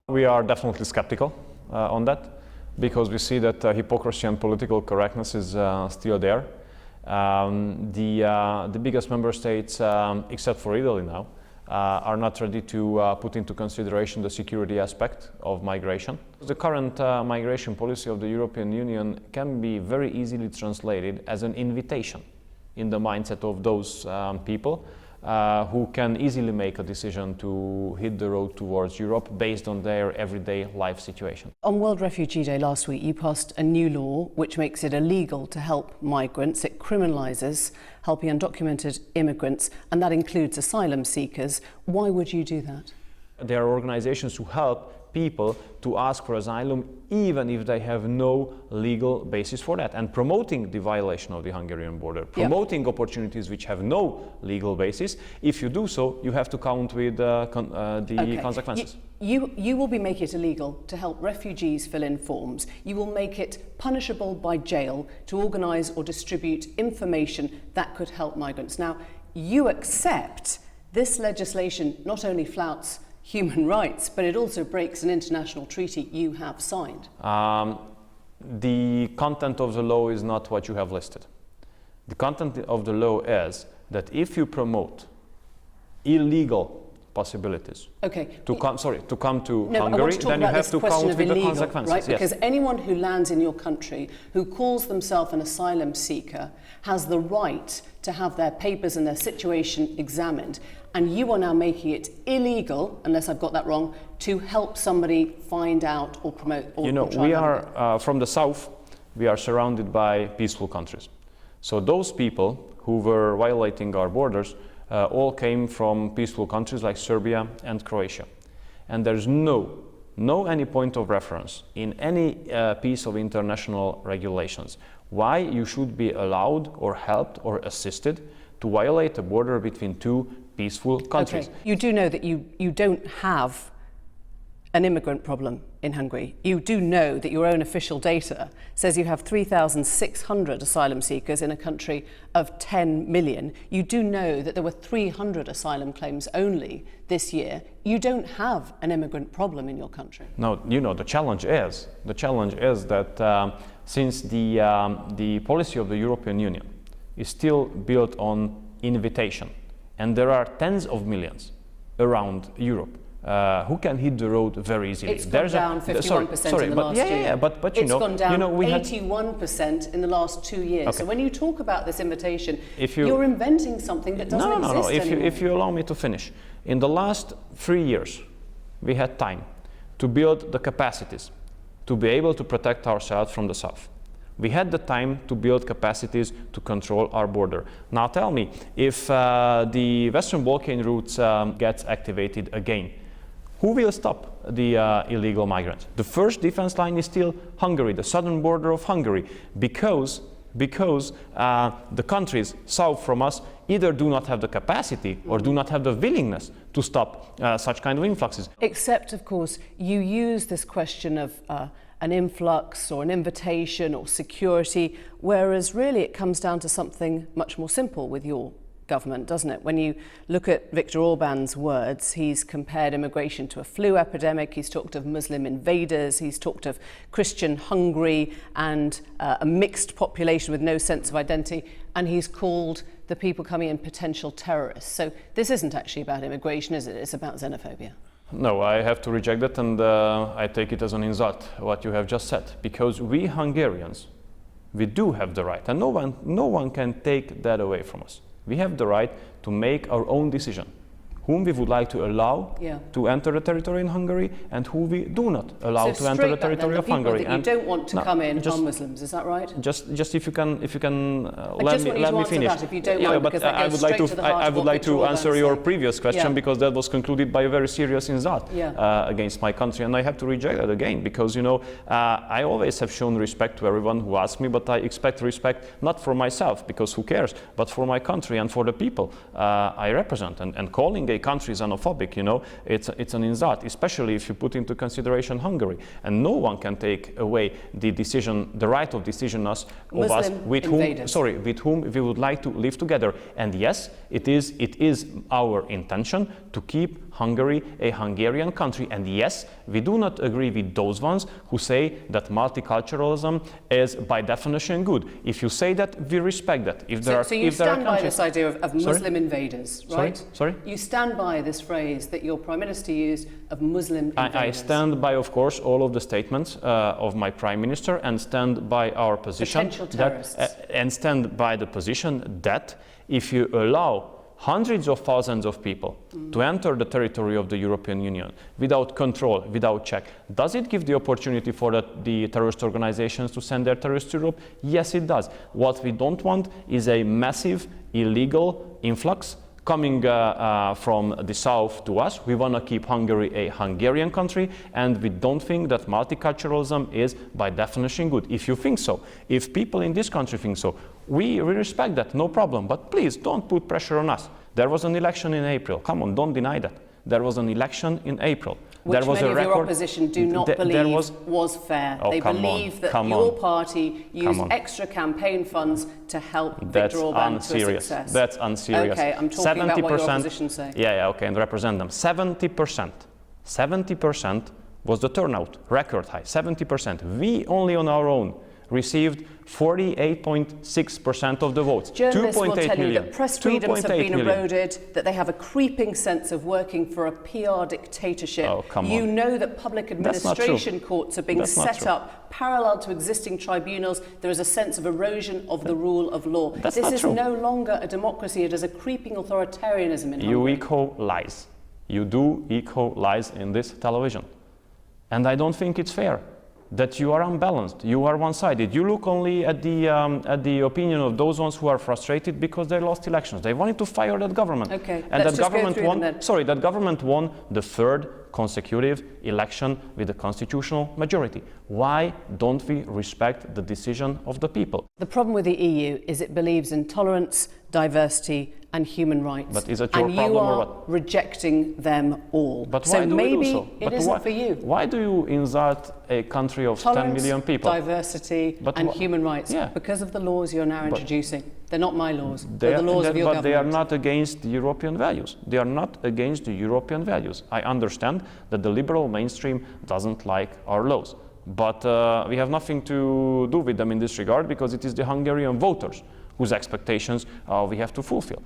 We are definitely skeptical on that, because we see that hypocrisy and political correctness is still there. The biggest member states, except for Italy now, are not ready to put into consideration the security aspect of migration. The current migration policy of the European Union can be very easily translated as an invitation in the mindset of those people who can easily make a decision to hit the road towards Europe based on their everyday life situation. On World Refugee Day last week, you passed a new law which makes it illegal to help migrants. It criminalises helping undocumented immigrants, and that includes asylum seekers. Why would you do that? There are organizations who help people to ask for asylum even if they have no legal basis for that, and promoting the violation of the Hungarian border, promoting opportunities which have no legal basis. If you do so, you have to count with the consequences. You will be making it illegal to help refugees fill in forms. You will make it punishable by jail to organise or distribute information that could help migrants. Now, you accept this legislation not only flouts human rights, but it also breaks an international treaty you have signed. The content of the law is not what you have listed. The content of the law is that if you promote illegal possibilities to come to Hungary, then you have to count with the consequences. Right? Because anyone who lands in your country who calls themselves an asylum seeker has the right to have their papers and their situation examined. And you are now making it illegal, unless I've got that wrong, to help somebody find out or promote or we are from the south, we are surrounded by peaceful countries. So those people who were violating our borders all came from peaceful countries like Serbia and Croatia. And there's no any point of reference in any piece of international regulations why you should be allowed or helped or assisted to violate a border between two peaceful countries. Okay. You do know that you don't have an immigrant problem in Hungary. You do know that your own official data says you have 3,600 asylum seekers in a country of 10 million. You do know that there were 300 asylum claims only this year. You don't have an immigrant problem in your country. No, the challenge is that since the policy of the European Union is still built on invitation, and there are tens of millions around Europe who can hit the road very easily. It's gone down 51% in the last year. But it's gone down 81% in the last 2 years. Okay. So when you talk about this invitation, you're inventing something that doesn't exist anymore. If you allow me to finish. In the last 3 years, we had time to build the capacities to be able to protect ourselves from the south. We had the time to build capacities to control our border. Now tell me, if the Western Balkan route gets activated again, who will stop the illegal migrants? The first defense line is still Hungary, the southern border of Hungary, because the countries south from us either do not have the capacity or do not have the willingness to stop such kind of influxes. Except, of course, you use this question of an influx or an invitation or security, whereas really it comes down to something much more simple with your government, doesn't it? When you look at Viktor Orban's words, he's compared immigration to a flu epidemic, he's talked of Muslim invaders, he's talked of Christian Hungary and a mixed population with no sense of identity, and he's called the people coming in potential terrorists. So this isn't actually about immigration, is it? It's about xenophobia. No, I have to reject that, and I take it as an insult, what you have just said, because we Hungarians, we do have the right, and no one can take that away from us. We have the right to make our own decision, whom we would like to allow to enter the territory in Hungary and who we do not allow to enter the territory of Hungary. And you don't want to come in are Muslims, is that right? Just if you can let me finish. That if you don't mind, because that goes straight to the heart I would like to answer your previous question, Yeah. because that was concluded by a very serious insult against my country, and I have to reject that again, because I always have shown respect to everyone who asks me, but I expect respect not for myself, because who cares, but for my country and for the people I represent. And calling a country xenophobic, it's an insult, especially if you put into consideration Hungary. And no one can take away the right of decision of us with whom we would like to live together. And yes, it is our intention to keep Hungary a Hungarian country. And yes, we do not agree with those ones who say that multiculturalism is by definition good. If you say that, we respect that. If there so you stand by this idea of Muslim invaders, right? Sorry? You stand by this phrase that your Prime Minister used of Muslim invaders? I stand by, of course, all of the statements of my Prime Minister, and stand by our position. Potential terrorists. And stand by the position that if you allow hundreds of thousands of people to enter the territory of the European Union without control, without check, does it give the opportunity for the terrorist organizations to send their terrorists to Europe? Yes, it does. What we don't want is a massive illegal influx coming from the south to us. We want to keep Hungary a Hungarian country, and we don't think that multiculturalism is by definition good. If you think so, if people in this country think so, we respect that, no problem. But please don't put pressure on us. There was an election in April. Come on, don't deny that. There was an election in April. Which there was many a record, of your opposition do not believe was fair. Oh, they believe that your party used extra campaign funds to help Viktor Orban to a success. That's unserious. Okay, I'm talking about what your opposition say. Yeah, okay, and represent them. 70%. 70% was the turnout, record high, 70%. We only on our own received 48.6% of the votes. Journalists will tell you that press freedoms have been eroded, that they have a creeping sense of working for a PR dictatorship. Oh, come on. You know that public administration courts are being set up parallel to existing tribunals. There is a sense of erosion of the rule of law. This is no longer a democracy. It is a creeping authoritarianism in Hungary. You echo lies. You do echo lies in this television. And I don't think it's fair that you are unbalanced, you are one-sided. You look only at the opinion of those ones who are frustrated because they lost elections. They wanted to fire that government. Okay, and that government won. Sorry, that government won the third consecutive election with a constitutional majority. Why don't we respect the decision of the people? The problem with the EU is it believes in tolerance, diversity and human rights. But is it your problem or what? And you are rejecting them all. But why do we do so? It isn't for you. Why do you insult a country of 10 million people? Diversity and human rights. Yeah. Because of the laws you're now introducing. They're not my laws. They're the laws of your government. But they are not against the European values. They are not against the European values. I understand that the liberal mainstream doesn't like our laws. But we have nothing to do with them in this regard, because it is the Hungarian voters whose expectations we have to fulfill.